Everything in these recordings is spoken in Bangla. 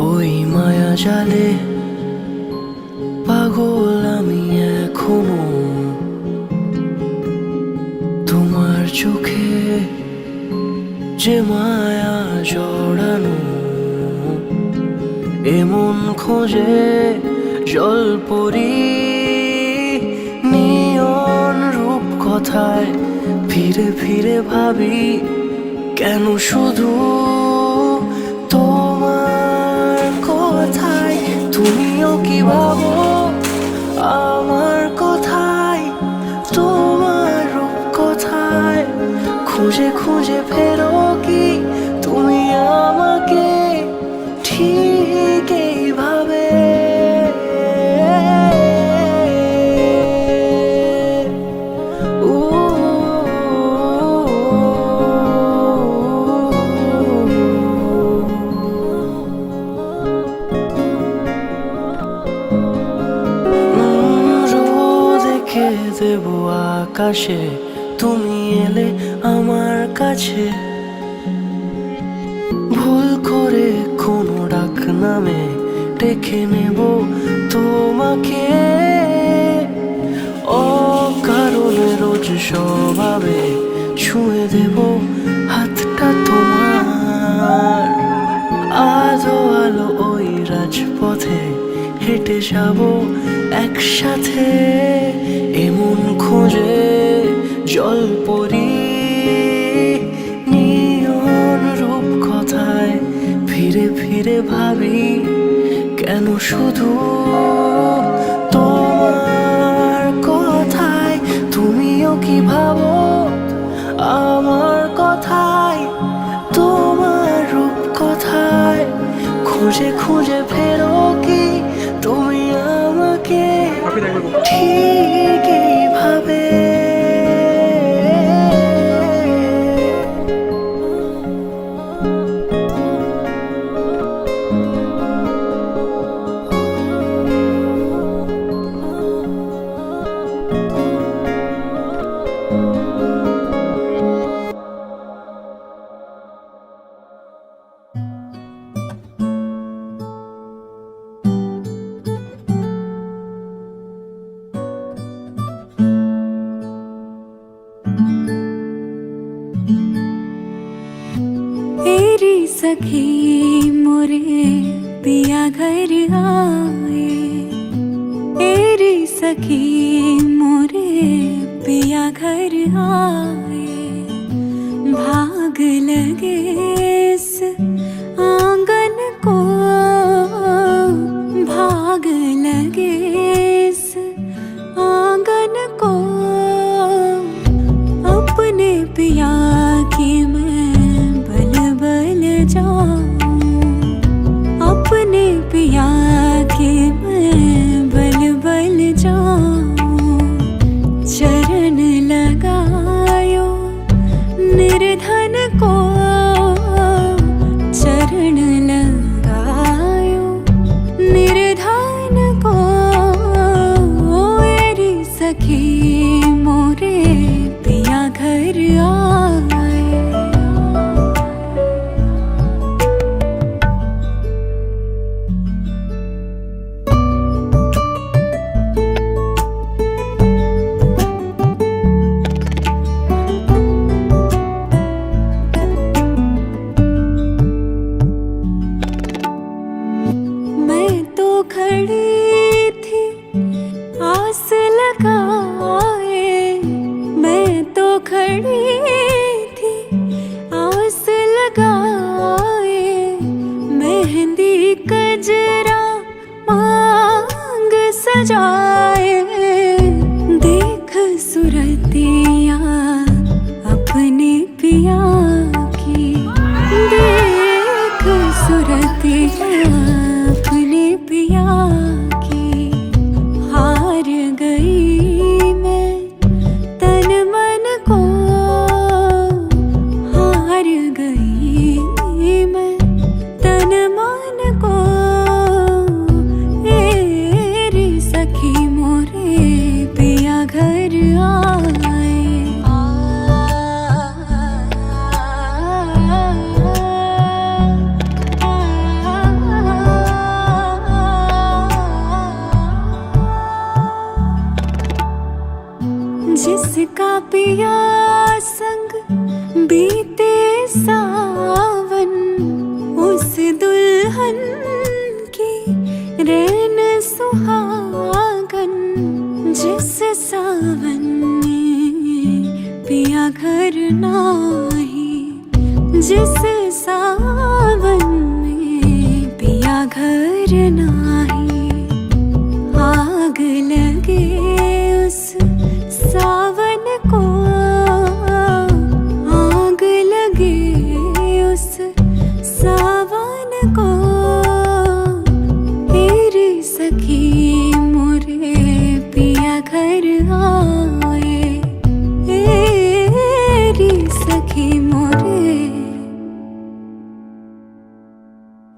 ওই মায়া জালে পাগল আমি এখনো, তোমার চোখে যে মায়া জড়ানো। এমন খোঁজে জলপরি নিয়ন রূপ কথায়, ফিরে ফিরে ভাবি কেন শুধু তোমার কথায়। তুমিও কি ভাবো আমার কথায়, তোমার রূপ কথায়? খুঁজে খুঁজে ফেরো কি তুমি আমাকে ঠিক এইভাবে? দেবো আকাশে তুমি এলে আমার কাছে, ভুল করে কোনো ডাক নামে ডেকে নেব তোমাকে। অকারণে রোজ স্বভাবে ছুঁয়ে দেব হাতটা তোমার। আলো আলো ওই রাজপথে হেঁটে যাব একসাথে। এমন খোঁজে জলপরি নিয়ন রূপ কথায়, ফিরে ফিরে ভাবি কেন শুধু তোমার কথায়। তুমিও কি ভাবো আমার কথায়, তোমার রূপ কথায়? খুঁজে খুঁজে ফেরো কি তুমি আমাকে ঠিক এইভাবে? सखी मोरे पिया घर आए, तेरी सखी मोरे पिया घर आए। भाग लगे इस आंगन को, भाग लगे इस आंगन को। अपने पिया की अपने पिया के मैं बल बल जाऊं। चरण लगायो निर्धन को, चरण लगायो निर्धन को। मेरी सखी मोरे पिया घर आए। सजाए देख सुरतिया अपने पिया की, देख सुरतिया अपने पिया की। हार गई मैं तन मन को, हार गई मैं तन मन को। सखी मोरे पिया घर आए। उस दुल्हन की रैन सुहागन, जिस सावन में पिया घर नाही, जिस सावन में पिया घर नाही। आग लगे उस सावन को, आग लगे उस सावन को। तेरी सखी मोरे पिया घर आए, तेरी सखी मोरे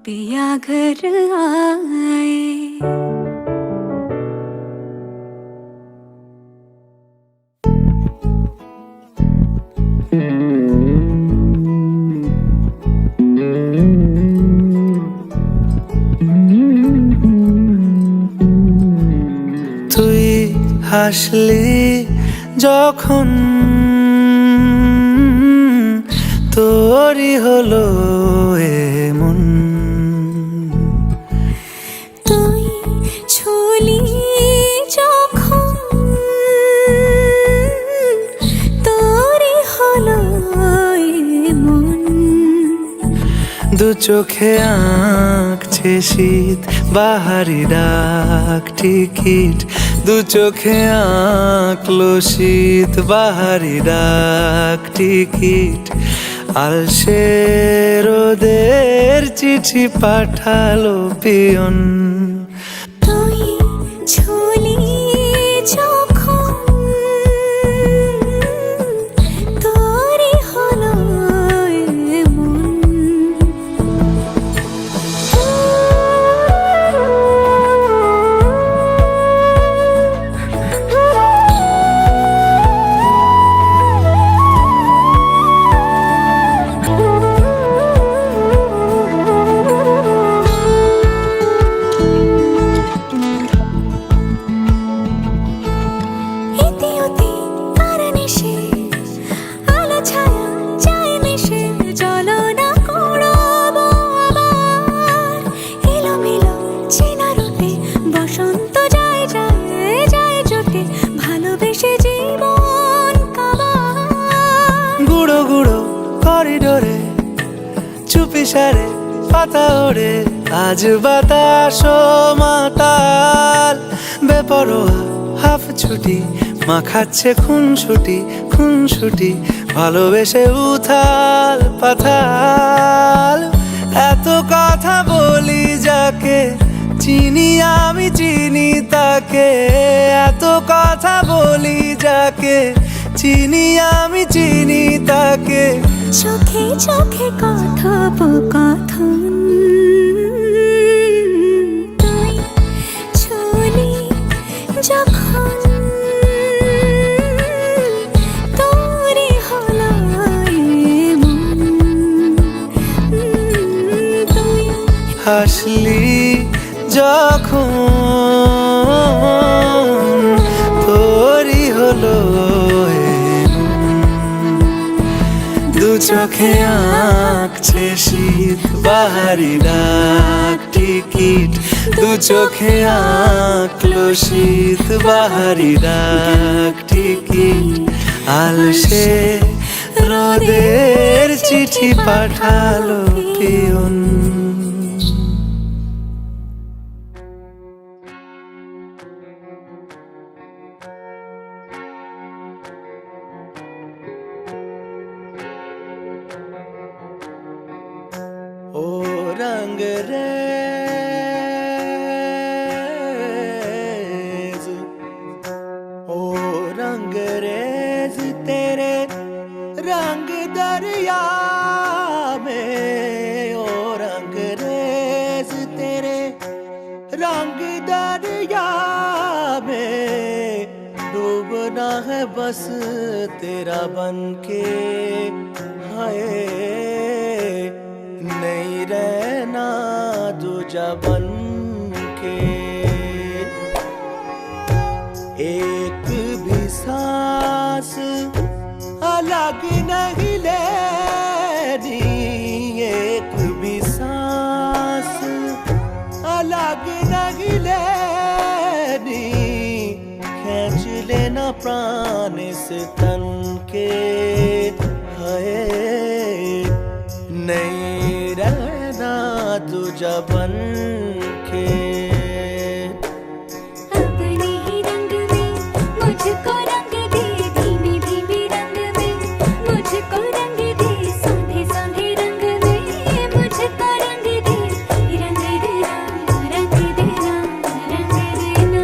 पिया घर आए। তুই হাসলি যখন তোরই হলো এমন, তুই ছুলি যখন তোরই হলো এমন। দু চোখে আঁকছে শীত বাহারি ডাক টিকিট, দু চোখে আঁকলো শীত বাহারি ডাক টিকিট। আলসে রোদের চিঠি পাঠালো পিয়ন, তুই ছুলি যখন তোরই হলো এমন। গুঁড়ো গুঁড়ো করিডোরে চুপি সারে পাতা ওড়ে, আজ বাতাস মাতাল বেপরোয়া হাফ ছুটি, মাখাচ্ছে খুনসুটি খুনসুটি, ভালোবেসে উথাল পাথাল। এত কথা বলি যাকে চিনি আমি চিনি তাকে, এত কথা বলি যাকে চিনি আমি চিনি তাকে। চোখে চোখে কথোপকথন, তুই ছুলি যখন তোরই হলো এমন। তুই হাসলি যখন তোরই হলো দু চোখে আঁকছে শীত বাহারি ডাক টিকিট, দু চোখে আঁকলো শীত বাহারি ডাক টিকিট। আলসে রোদের চিঠি পাঠালো পিয়ন। ओ रंगरेज, ओ रंगरेज तेरे रंग दरिया में, ओ रंगरेज तेरे रंग दरिया में। डूबना है बस तेरा बनके, हाय नहीं रहना दूजा बन के। एक भी सांस अलग नहीं लेनी, एक भी सांस आग नगिले नी खींच लेना प्राण से तन के है नहीं रहना तुझा बन के अपने ही रंग में मुझको रंग दे धीमे धीमे रंग में मुझको रंग दे सोंधे सोंधे रंग में मुझको रंग दे रंग देना रंग देना रंग देना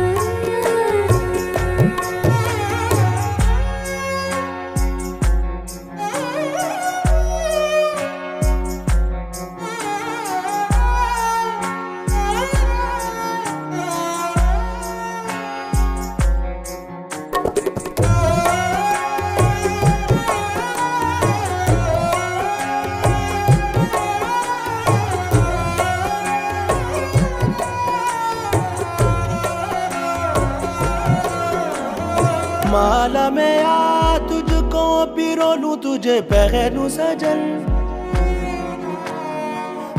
माला में आ तुझको पिरो लूं तुझे पहनूं सजन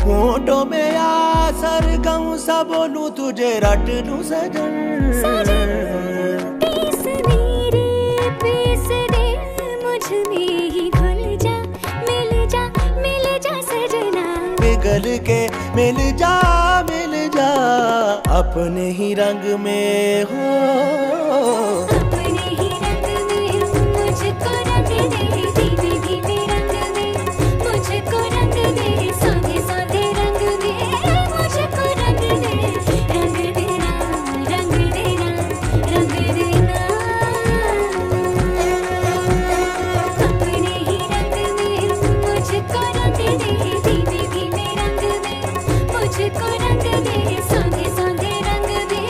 होठों में आ सरगम सा बोलूं तुझे रट लूं सजन पीस मेरे पीस दे मुझ में ही घुल जा मिल जा सजना पिघल के मिल जा अपने ही रंग में हो अपने ही रंग में मुझको रंग दे धीमे धीमे रंग में मुझको रंग दे सोंधे सोंधे रंग में मुझको रंग दे रंग देना रंग देना रंग देना अपने ही रंग में मुझको रंग दे धीमे धीमे रंग में मुझको रंग दे सोंधे सोंधे रंग में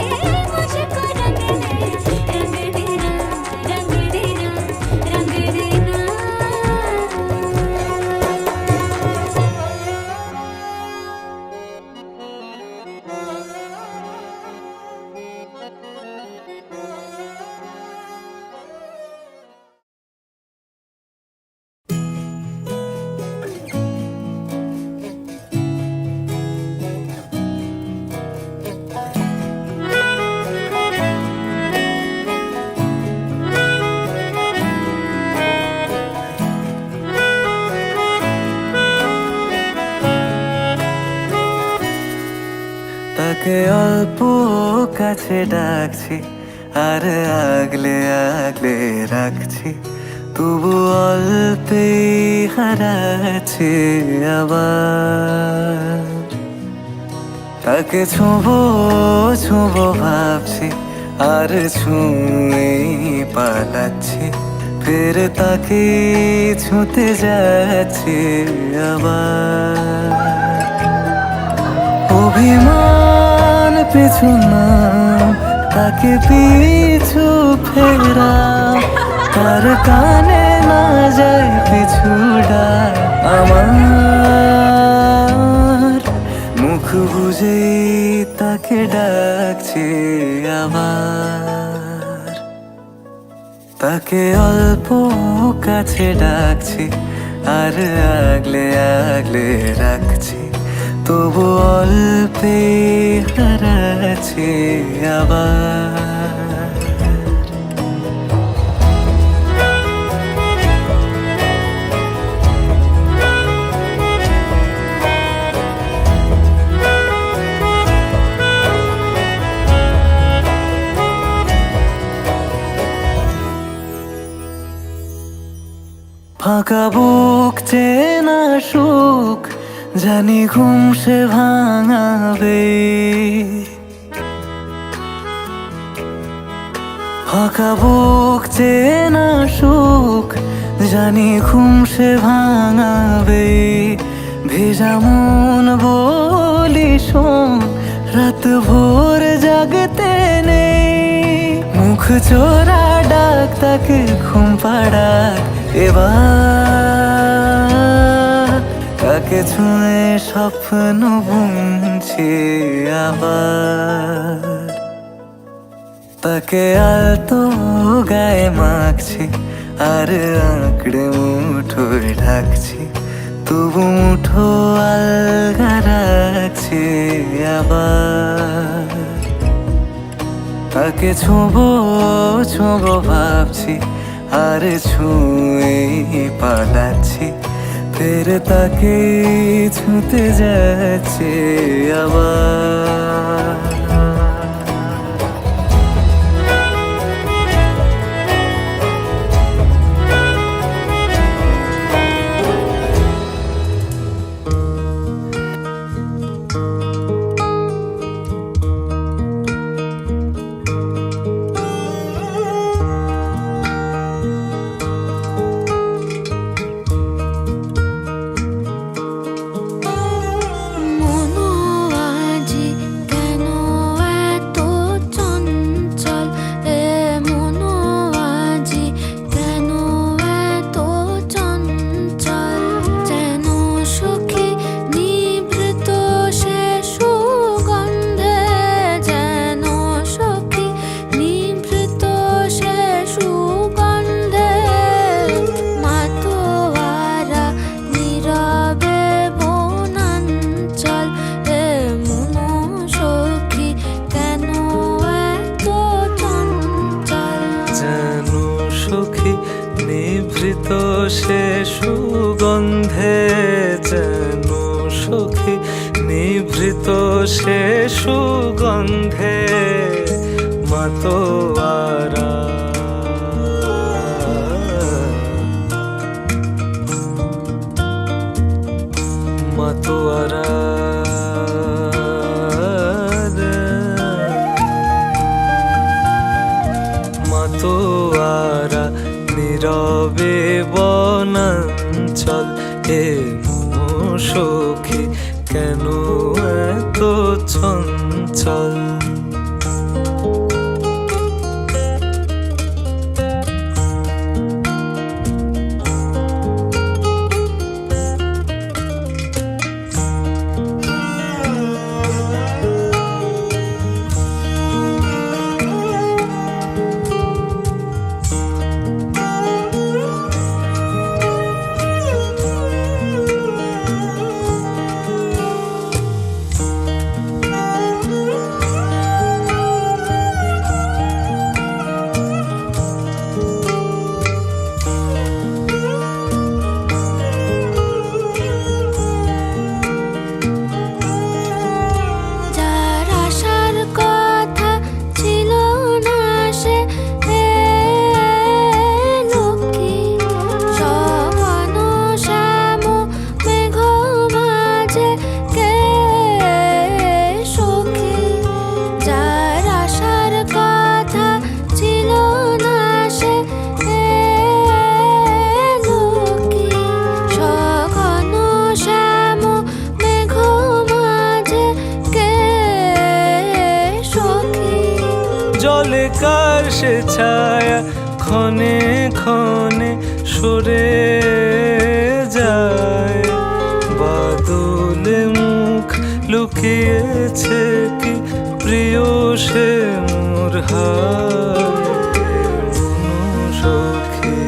मुझको रंग दे रंग देना रंग देना रंग देना তাকে অল্প কাছে ডাকছি আর আগলে আগলে রাখছি তবু অল্পে হারাচ্ছি আবার তাকে ছোঁবো ছোঁবো ভাবছি আর ছুঁয়ে পালাচ্ছি ফের তাকে ছুঁতে যাচ্ছি আবার অভিমান পিছু না তাকে পিছু ফেরা তার কানে না যায় পিছুডা আমার মুখ বুঝে তাকে ডাকছি আবার তাকে অল্প কাছে ডাকছি আর আগলে আগলে রাখছি তবু অল্পে হারাচ্ছি আবার ফাঁকা বুক চেনা সুখ জানি ঘুম সে ভাঙাবে ফাঁকা বুক চেনা সুখ জানি ঘুম সে ভাঙাবে ভেজা মন বলি শোন রাত ভোর জাগতে নেই মুখ চোরা ডাক তাকে ঘুম পাড়াক এবার তাকে ছুঁয়ে স্বপ্ন বুনছি আবার তাকে আলতো গায়ে মাখছি আর আঁকড়ে মুঠোয় ঢাকছি তবু মুঠো আলগা যাচ্ছে আবার। তাকে ছোঁবো ছোঁবো ভাবছি, আর ছুঁয়ে পালাচ্ছি, ফের তাকে ছুঁতে যাচ্ছে আবার। নিভৃত সে সুগন্ধে, যেন সখী নিভৃত সে সুগন্ধে, মাতোয়ারা মাতোয়ারা মাতোয়ারা নীরবে বনাঞ্চল, এ মন সখী কেন এত চঞ্চল। জলে কার সে ছায়া ক্ষণে ক্ষণে সরে যায়, বাদলে মুখ লুকিয়েছে কি প্রিয় সে মোর হায়। সখী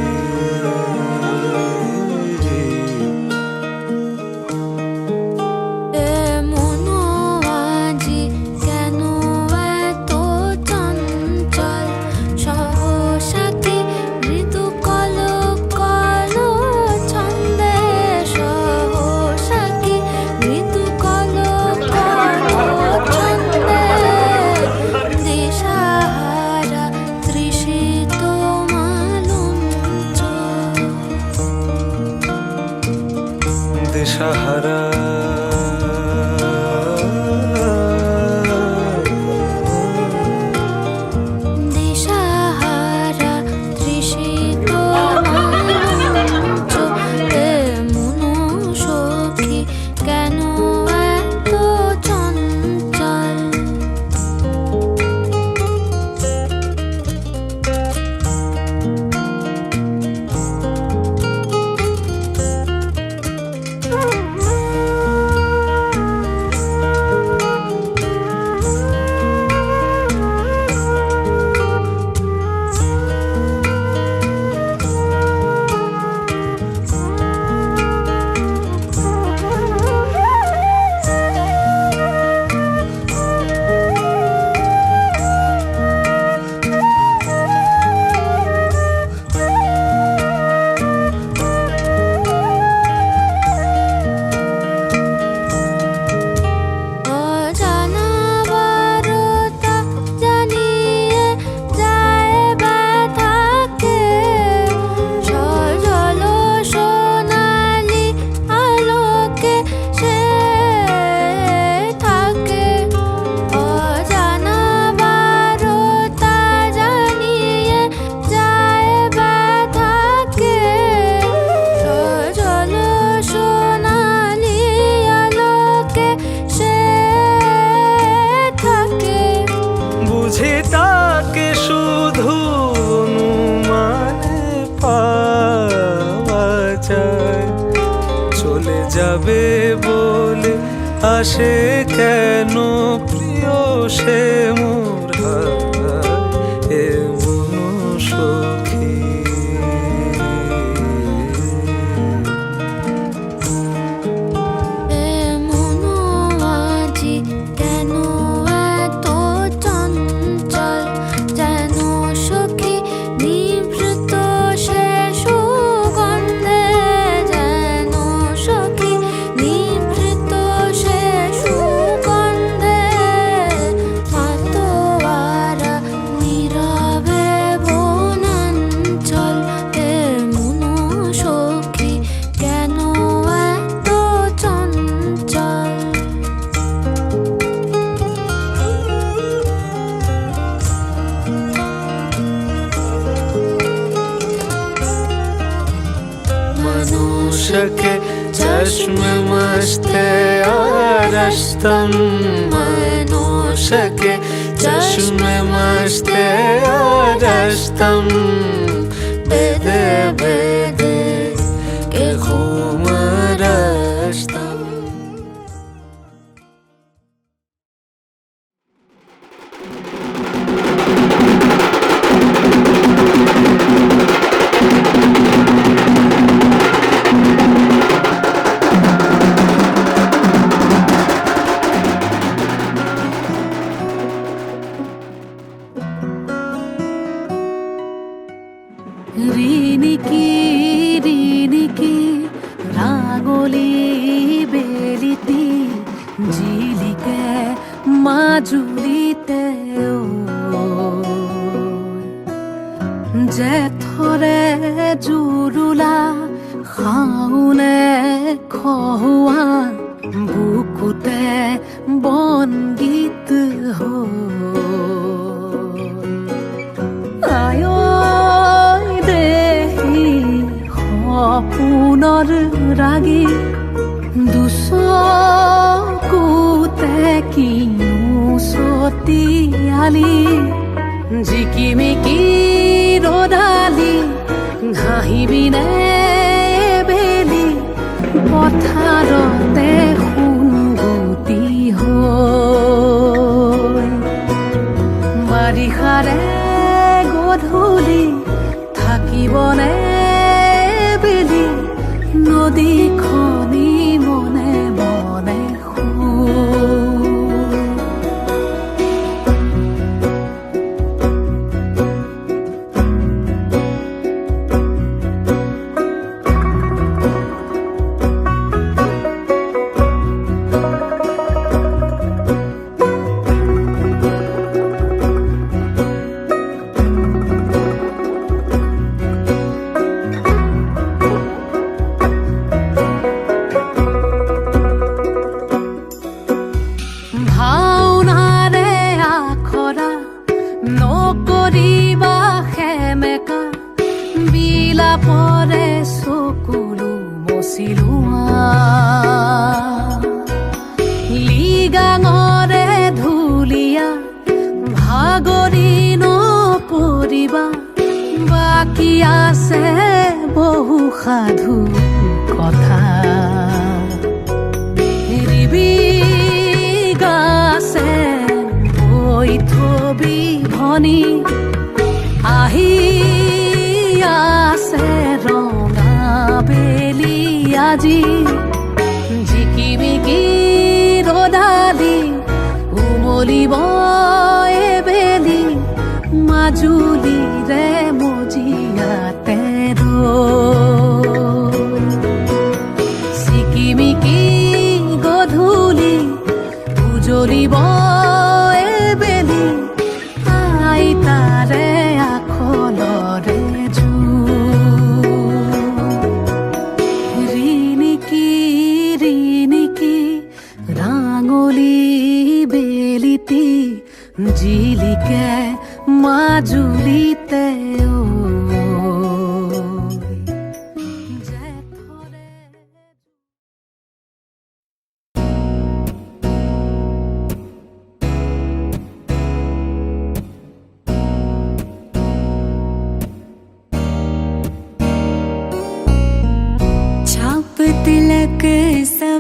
যাবে বলে আসে কেন প্রিয় সে মোর হায় এমন সখী। के चश्म मस्ते आरस्तम मनोष के चश्म मस्ते आरस्तम बेदे बेदे के खूम रस्तम। রিনিকি রাগলি বেলিতি জিলিকে মাজুলিতে জেঠৰে জুৰুলা খাওনে খহুৱা বুকুতে বনগীত আয় পুনৰ ৰাগী দুচকুতে কিনো চতিয়ালি জিকিমিকি ৰদালি ঘাঁহিবিনে বেলি পথাৰতে সোণগুটি হৈ বাৰিষাৰে গধূলি থাকিবনে নদীখনি মনে মনে পৰে চকুলো মচিলোৱা লিগাঙৰে ধুলীয়া ভাগৰি নপৰিবা বাকী আছে বহু সাধু কথা ৰিবি গাছে বৈ থবি ভনী আহি আছে ৰঙা বেলি আজি জিকিমিকি ৰদালি উমলিব এবেলি মাজুলীৰে মজিয়াতে চিকিমিকি গধূলি উজলিব এবেলি আইতাৰে আখলৰে জিলিকে মাজুলিতে छाप तिलक सा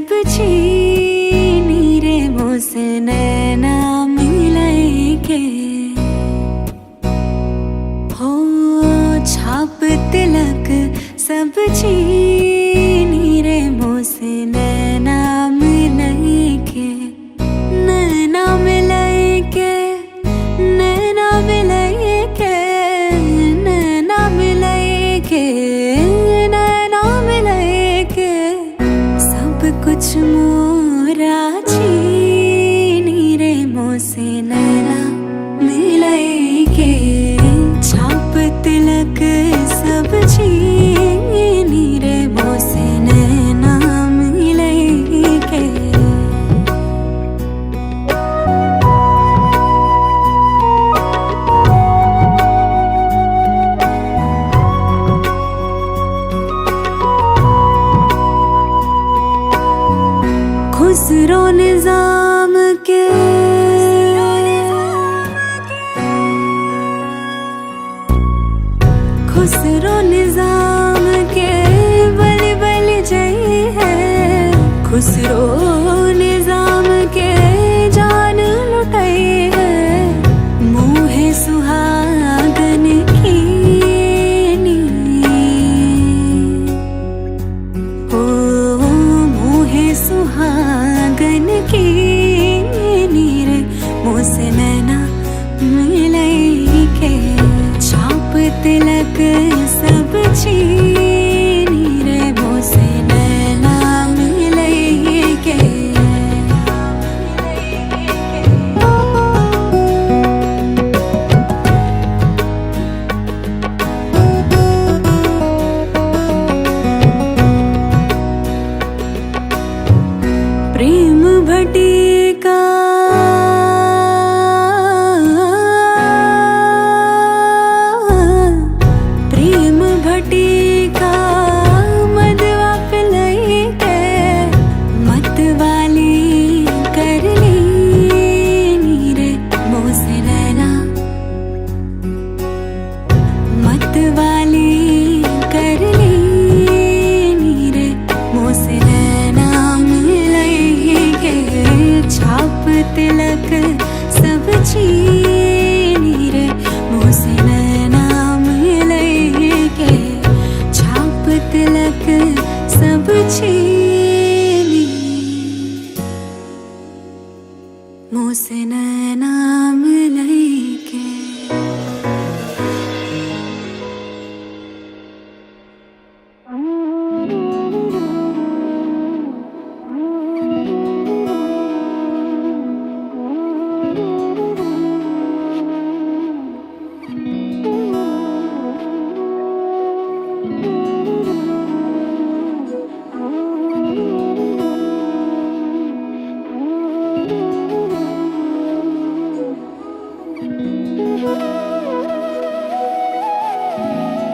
तिलक सब छीनी रे मुँह से नैना मिले के छाप तिलक सब छीनी मुँह से नैना मिले के।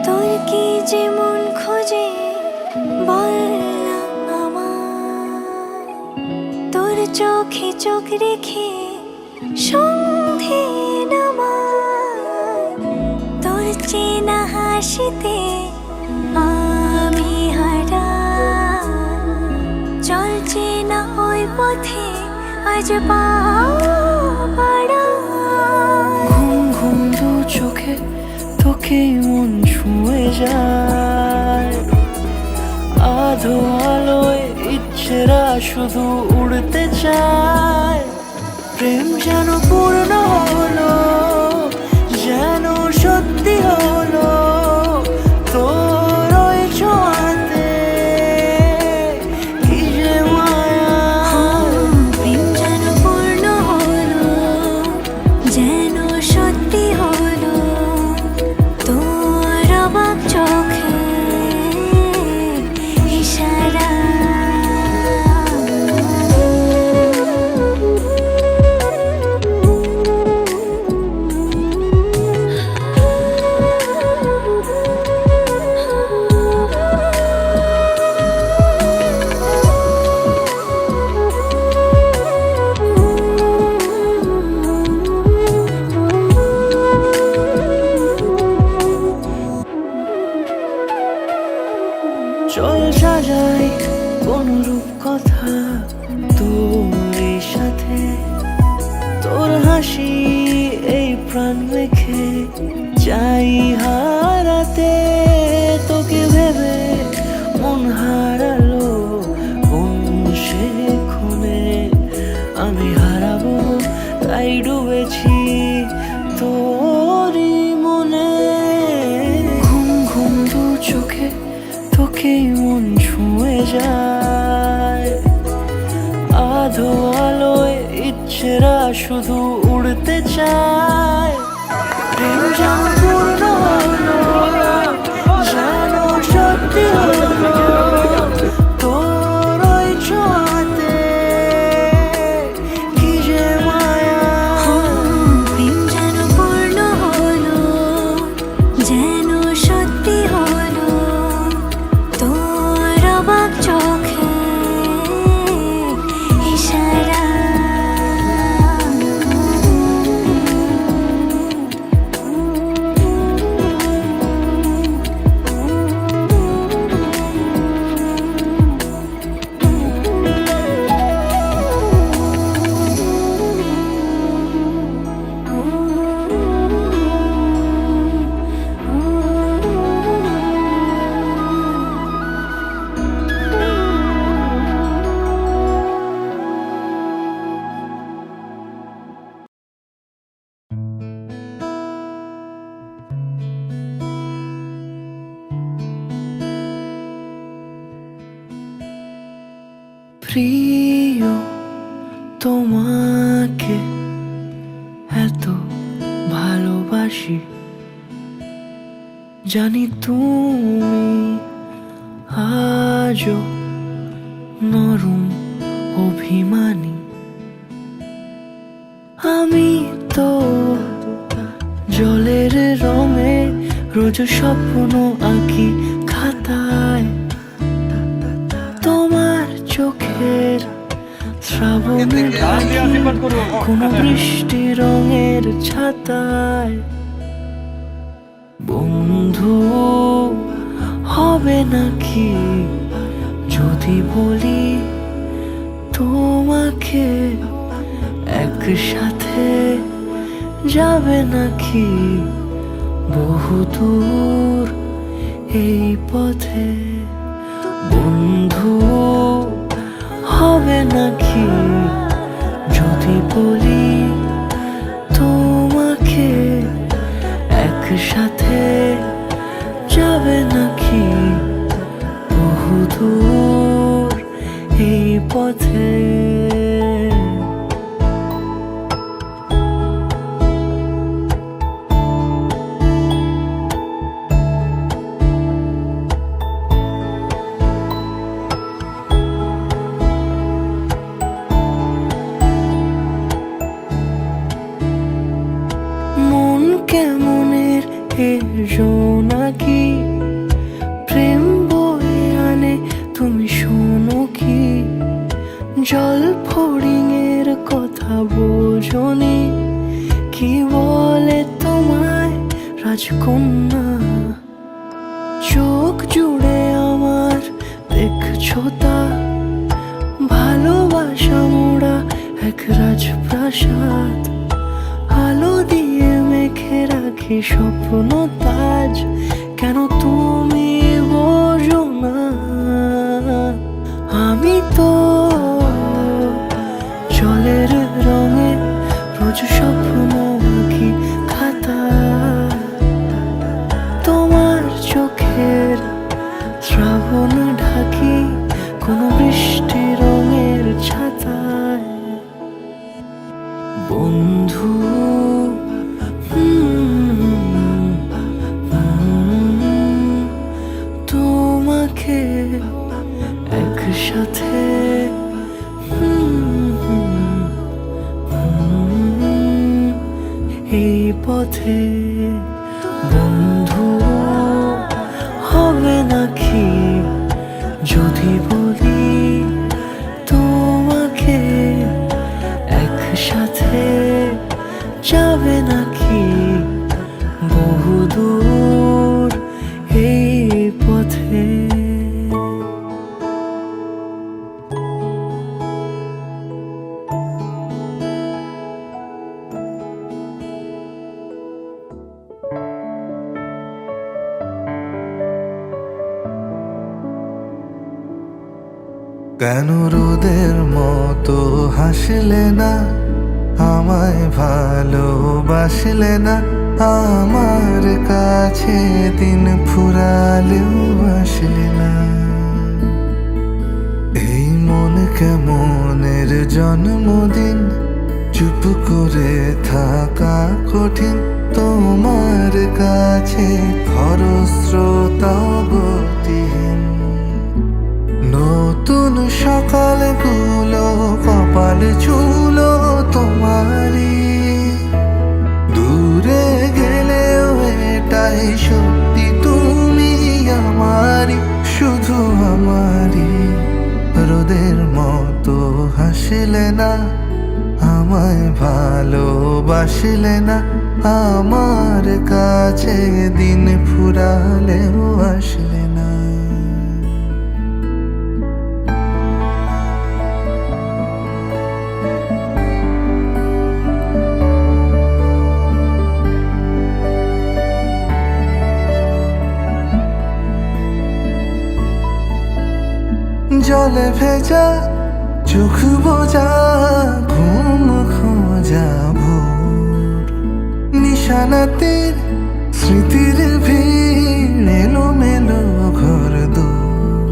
তোর কি যে মন খোঁজে বল না আমার, তোর চোখে চোখ রেখে সন্ধে নামার, তোর চেনা হাসিতে আমি হারা, চল চেনা ওই পথে আজ পাড়া। ঘুম ঘুম দু চোখে তোকে মন ছুঁয়ে যায়, আধো আলোয় ইচ্ছেরা শুধু উড়তে চায়। প্রেম যেন পূর্ণ হলো, যেন সত্যি হলো তোর ওই ছোঁয়াতে, কি যে মায়া। প্রেম যেন পূর্ণ হলো, যেন সত্যি হলো তোর অবাক চোখে ইশারা। চল সাজাই কোন রূপ কথা তোর সাথে, তোর হাসি এই প্রাণ মেখে চাই হারাতে। তোকে ভেবে মন হারালো কোন সে ক্ষণে, আমি হারাবো তাই ডুবেছি তোরই মনে। ঘুম ঘুম দু চোখে তোকে মন ছুঁয়ে যায়, আধো আলোয় ইচ্ছেরা শুধু উড়তে চায়। প্রেম যেন পূর্ণ হলো, যেন সত্যি হলো তোর ওই ছোঁয়াতে, কি যে মায়া। প্রেম যেন পূর্ণ হলো, যেন সত্যি হলো তোর অবাক চোখে ইশারা। প্রিয় তোমাকে এত ভালোবাসি, জানি তুমি আজও নরম অভিমানী। আমি তো জলের রঙে রোজ স্বপ্ন আঁকি খাতায়, তোমার চোখের শ্রাবণে কোনো বৃষ্টি রঙের ছাতায়। বন্ধু হবে নাকি যদি বলি তোমাকে একসাথে যাবে নাকি বহু দূর এই পথে? বন্ধু হবে নাকি যদি বলি তোমাকে একসাথে যাবে নাকি বহু দূর এই পথে? মন কেমনের এসো নাকি প্রেম বয়ে আনে তুমি শোনো কি? জল ফড়িংয়ের কথা বোঝনি কি বলে তোমায় রাজকন্যা? চোখ জুড়ে আমার দেখছো তা ভালোবাসা মোড়া এক রাজপ্রাসাদ। আলো দিয়ে মেখে রাখি স্বপ্ন তাজ, কেন তুমি বোঝো না? আমি তো জলের রঙে রোজ স্বপ্ন আঁকি খাতা, তোমার চোখের শ্রাবণ ঢাকি কোনো বৃষ্টি রঙের ছাতায়। বন্ধু তোমাকে একসাথে এই পথে বন্ধু হবে নাকি যদি বলি তোমাকে একসাথে যাবে নাকি বহু দূর এই পথে? কেন রোদের মতো হাসলে না, আমায় ভালোবাসলে না? আমার কাছে দিন ফুরালেও আসলে না। এই মন কেমনের জন্মদিন, চুপ করে থাকা কঠিন তোমার কাছে খরস্রোতা গতিহীন। নতুন সকালগুলো কপাল ছুলো তোমারই, দূরে গেলেও এটাই সত্যি তুমি আমারই, শুধু আমারই। রোদের মতো হাসলে না, আমায় ভালোবাসলে না? আমার কাছে দিন ফুরালেও আসলে না। জলে ভেজা চোখ বোঝা ঘুম খোঁজা ভোর, নিশানাতের স্মৃতির ভিড় এলোমেলো ঘর দূর।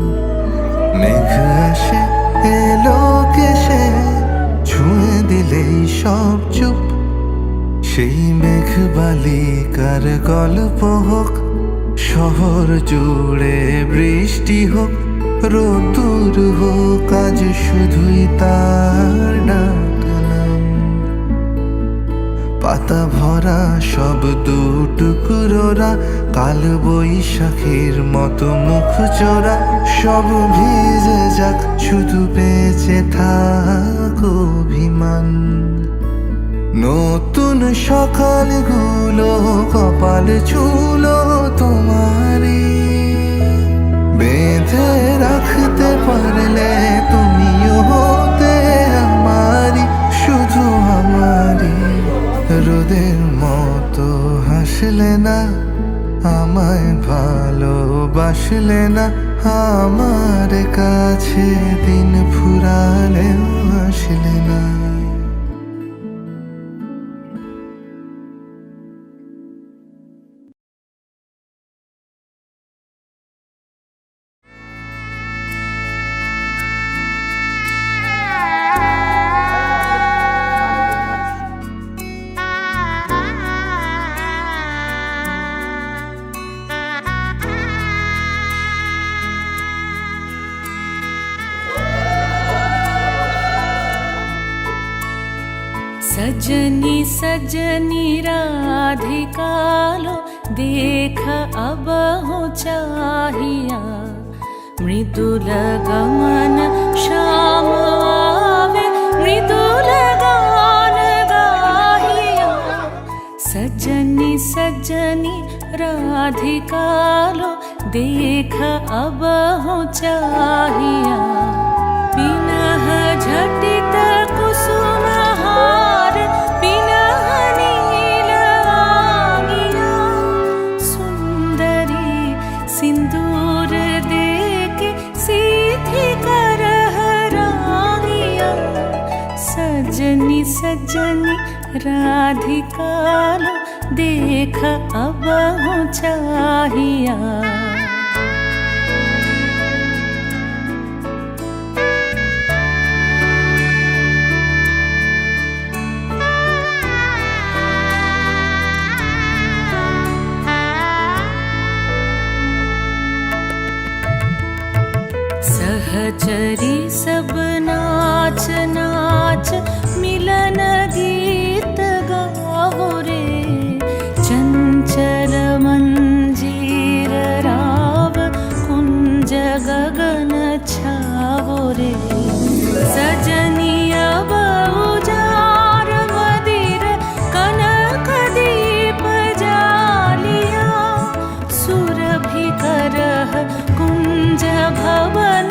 মেঘ আসে এলো কেসে ছুঁয়ে দিলেই সব চুপ, সেই মেঘ বালিকার গল্প হোক, শহর জুড়ে বৃষ্টি হোক, রোদুর হোক আজ শুধুই তার ডাকলাম। পাতা ভরা সব দুটুকরোরা কাল বৈশাখীর মতো মুখ চোরা, সব ভিজে যাক শুধু বেঁচে থাক অভিমান। নতুন সকালগুলো কপাল ছুলো তোমারই, বেঁধে রাখতে পারলে তুমিও হতে আমারই, শুধু শুধু আমারই। রোদের মতো হাসলে না, আমায় ভালোবাসলে না, আমার কাছে দিন ফুরালেও আসলে না। सजनी सजनी राधिका लो देख अब हो चाहिया। मृदुल गमन श्याम आवे मृदुल गान गाहिया। सजनी सजनी राधिका लो देख अब हो चाहिया। पिनह झटित कुसुम हार पिनह नील आगिया। सुंदरी सिंदूर देके सीधी करह रागिया। सजनी सजनी राधिका लो देख अब हो चाहिया। सहचरी सब नाच नाच मिलन गीत गाओ रे। चंचल मंजीर राव कुंज गगन छाओ रे। सजनी अब उजार मदिर कनक दीप जालिया। सुरभि करह कुंज भवन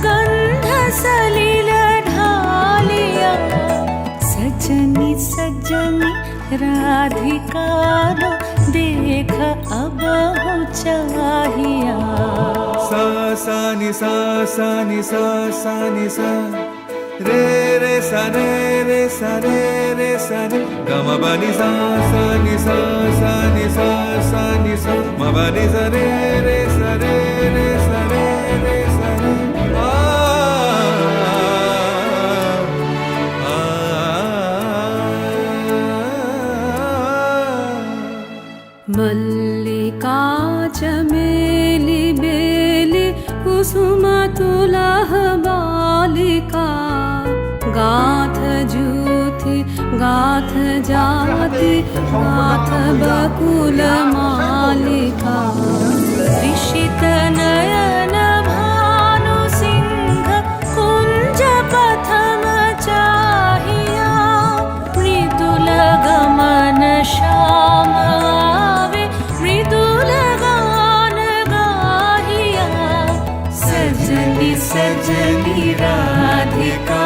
गंध सलिल ढालिया। सजनी सजनी राधिका लो देख अब हो चाहिया। सा सा नि सा सा नि सा सा नि सा रे रे सा रे रे सा रे रे सा रे ग म ब नि सा सा नि सा सा नि सा सा नि सा म ब नि सा रे रे सा रे रे सा रे रे सा रे मल्लिका चमेली बेली कुसुम तुलह बालिका। गाथ जूथी गाथ जाति गाथ बकुल मालिका। ऋषित नयन भानु सिंह कुंज पथम चाहिया। मृदुल गमन श्याम आवे मृदुल गान गाहिया। सजनी सजनी राधिका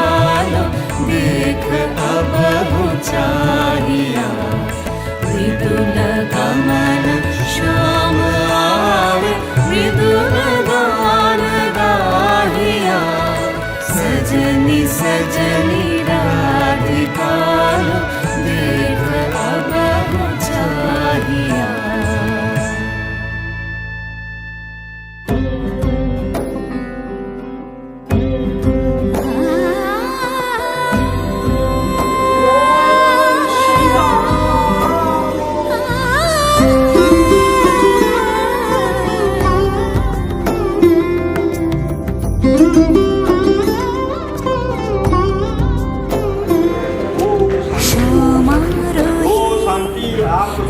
लो देख अब हो चाहिया। मृदुल गमन श्याम आवे मृदुल गान गाहिया। सजनी सजनी राधिका लो देख अब हो चाहिया।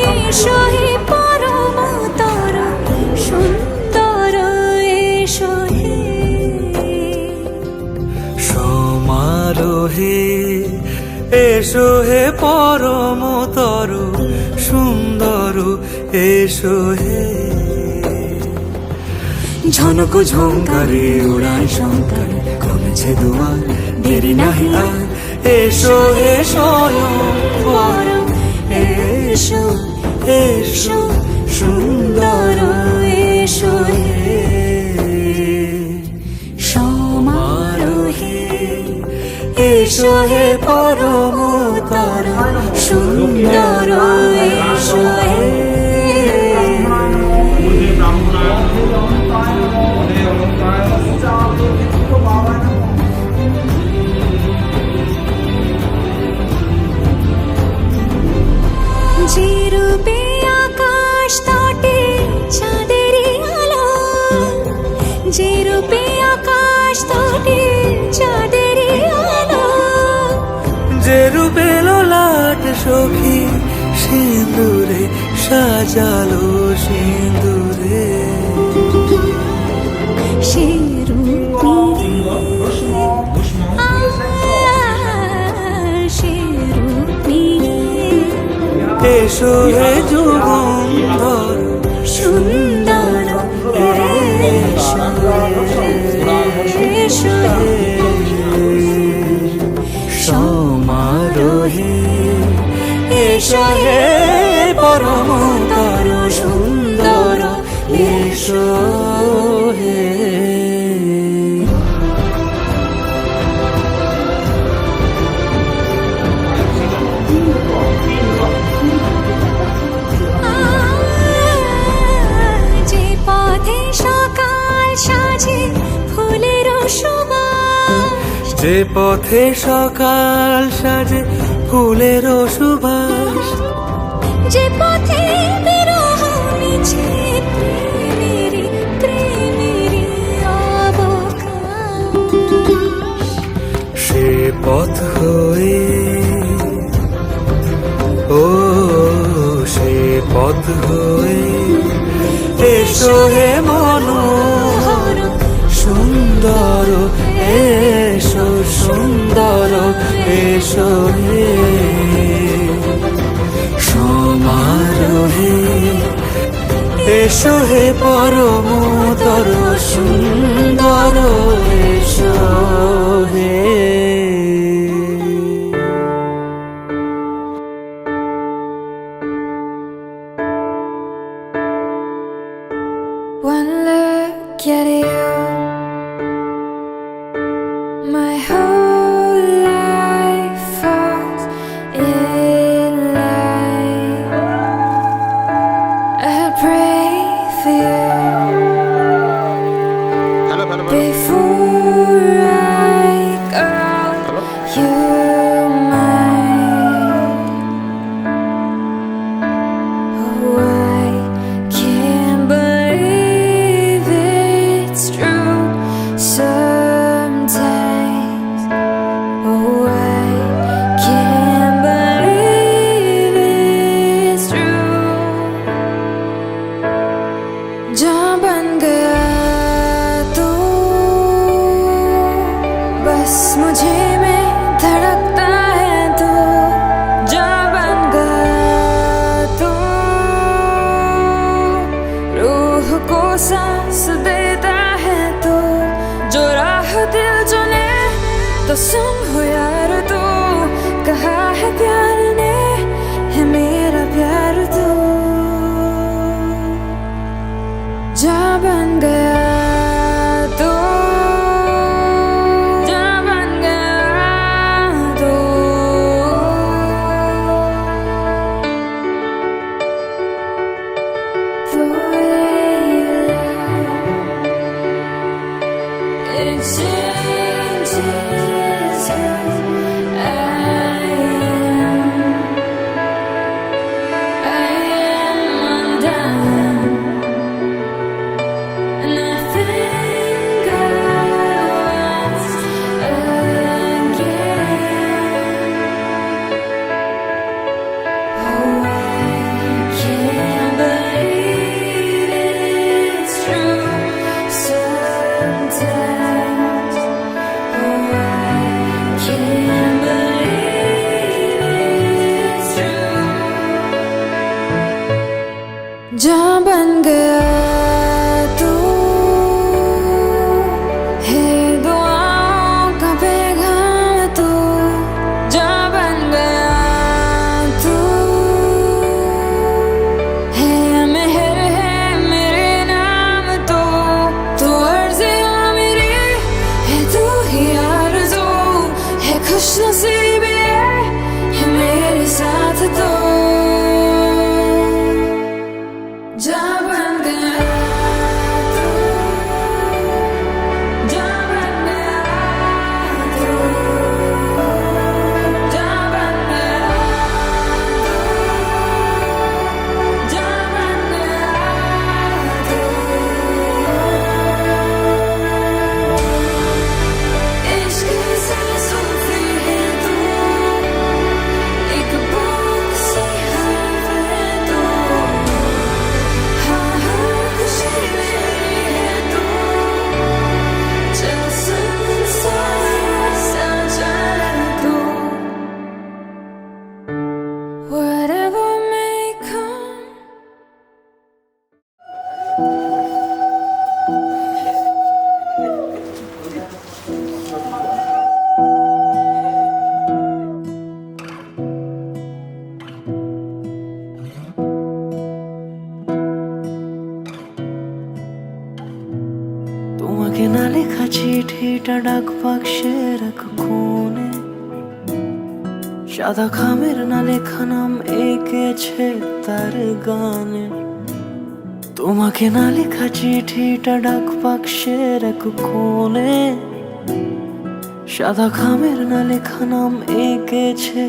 এসো হে পরম তর সুন্দর এসো হে। সমারোহে এসো হে পরম তরু সুন্দর এসো হে। ঝনক ঝঙ্কারে উড়ায় শঙ্কর কমেছে দুয়ার দেরি নাহি আর এসো হে স্বয়ংবর, এসো এসো সুন্দর, এসো হে সমারোহে এসো হে পরমতর সুন্দর, এসো হে যে রূপে আকাশ তটে চাঁদেরই আলো, যে রূপে আকাশ তটে চাঁদেরই আলো, যে রূপে ললাট সখী সিঁদুরে সাজালো সিঁদুরে, সে রূপে সে রূপে এসো হে যুগন্ধর সুন্দর, এসো এসো সমারোহে এসো হে পরমতর সুন্দর, এসো হে যে পথে সকাল সাজে ফুলের সুবাস, যে পথে সকাল সাজে ফুলের সুবাস, যে পথে বিরহ মিছে প্রেমেরই প্রেমেরই অবকাশ, সে পথ হয়ে ও সে পথ হয়ে এসো হে মনোহর সুন্দর, এসো সুন্দর, এসো হে সমারোহে এসো হে পরমতর সুন্দর, এসো হে one look at you, my whole life falls in line. I'll pray for you before চিঠিটা ডাক বাক্সের এক কোণে, সাদা খামের না লেখা নাম এঁকেছে তার গানে। তোমাকে না লেখা চিঠিটা ডাক বাক্সের এক কোণে, সাদা খামের না লেখা নাম এঁকেছে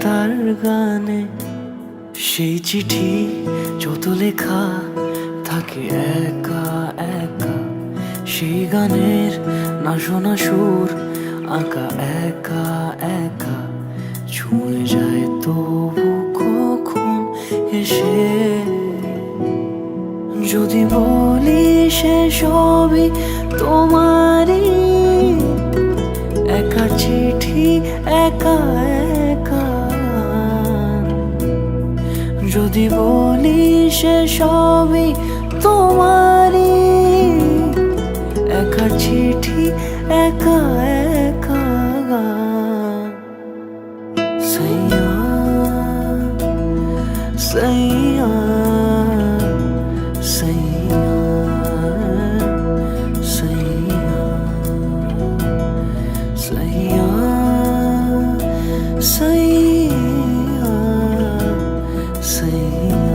তার গানে। সেই চিঠি যত লেখা থাকে একা একা, সেই গানের না শোনা সুর আঁকা একা একা, ছুঁয়ে যায় তবু কখন এসে। যদি বলি সে সবই তোমারই, একা চিঠি একা একা। যদি বলি সে সবই তোমারই, একা চিঠি একা একা। সাইয়া সাইয়া সাইয়া সাইয়া সাইয়া সাইয়া সাইয়া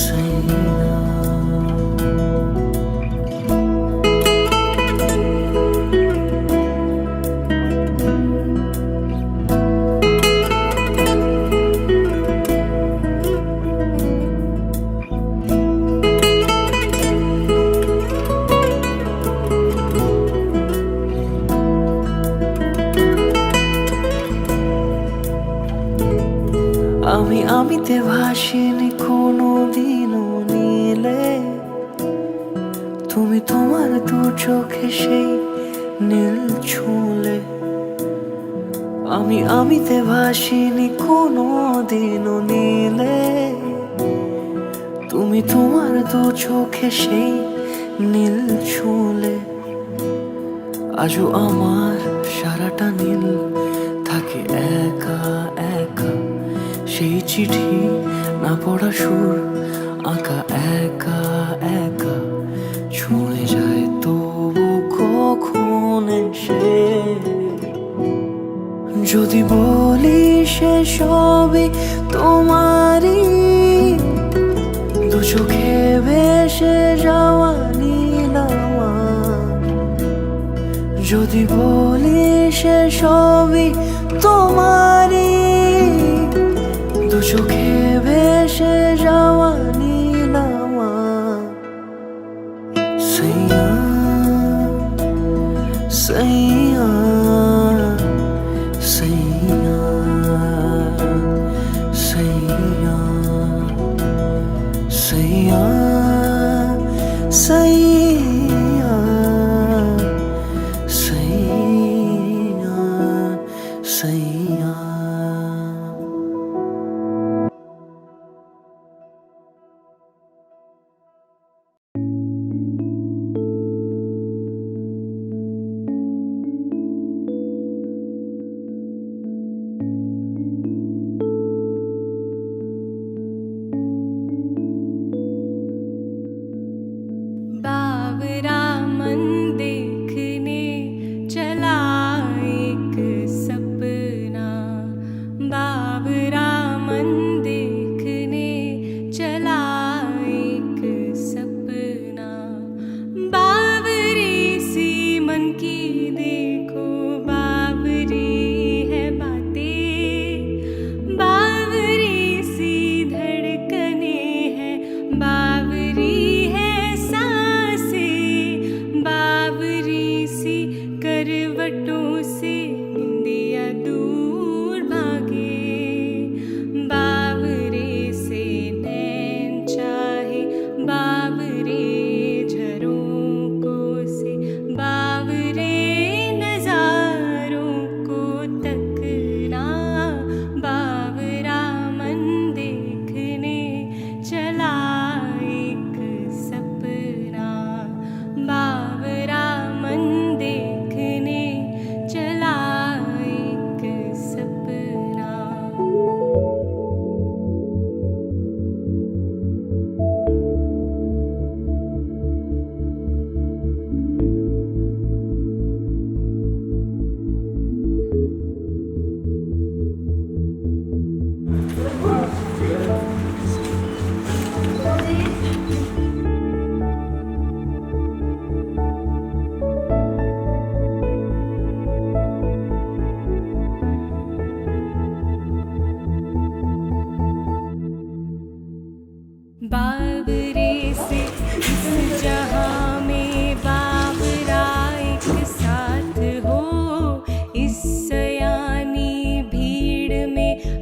সাইয়া। আমিতে ভাসিনি কোনো দিনও নীলে, তুমি তোমার দু চোখে সেই নীল ছুঁলে। আমিতে ভাসিনি কোনো দিনও নীলে, তুমি তোমার দু চোখে সেই নীল ছুঁলে। আজও আমার সারাটা নীল থাকে একা একা, সেই চিঠি না পড়া সুর আঁকা একা একা, ছুঁয়ে যায় তবু কখন এসে। যদি বলি সে সবই তোমারই, দু চোখে ভেসে যাওয়া নীল আমার। যদি বলি সে সবই তোমারই, দু চোখে ভেসে যাওয়া নীল আমার। সাইয়া সাইয়া সাইয়া সাইয়া সাইয়া সাইয়া সাইয়া সাইয়া।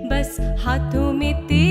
बस हाथों में तेरे